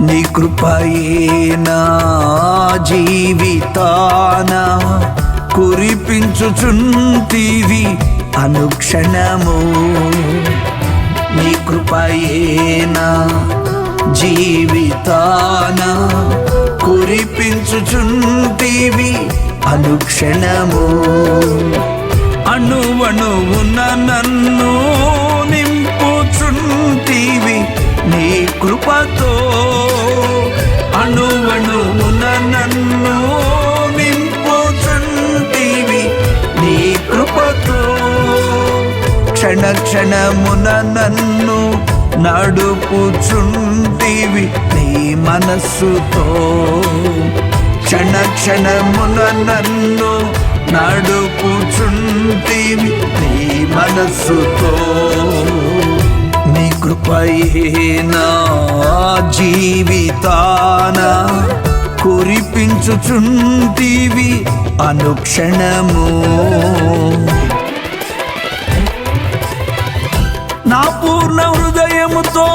నీ కృపయే నా జీవితాన కురిపించుచుంటివి అనుక్షణము. నీ కృపయే నా జీవితాన కురిపించుచుంటివి అనుక్షణము. అణువణువున నన్ను నింపుచుంటివి నీ కృపతో. అణువణువున నన్ను నింపుచుంటివి నీ కృపతో. క్షణ క్షణమున నన్ను నడుపుచుంటివి నీ మనస్సుతో. క్షణ క్షణమున నన్ను నడుపుచుంటివి నీ మనస్సుతో. నీ కృపయే నా జీవితాన కురిపించుచుంటివి అనుక్షణము. నా పూర్ణ హృదయముతో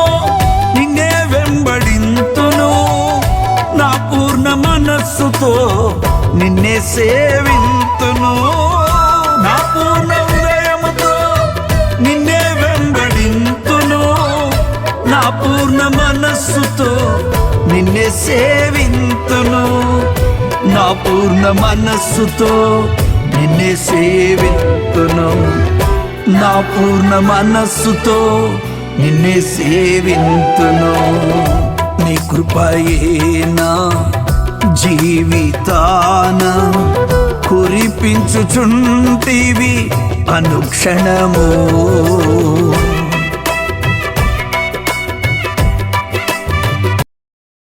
నిన్నే వెంబడింతును. నా పూర్ణ మనస్సుతో నిన్నే సేవింతును. నా పూర్ణ హృదయముతో నిన్నే వెంబడింతును. నా పూర్ణ మనస్సుతో నిన్నే సేవింతును. నా పూర్ణ మనస్సుతో నిన్నే సేవింతును. నా పూర్ణ మనస్సుతో నిన్నే సేవింతును. నీ కృపయే నా జీవితాన కురిపించుచుంటివి అనుక్షణము.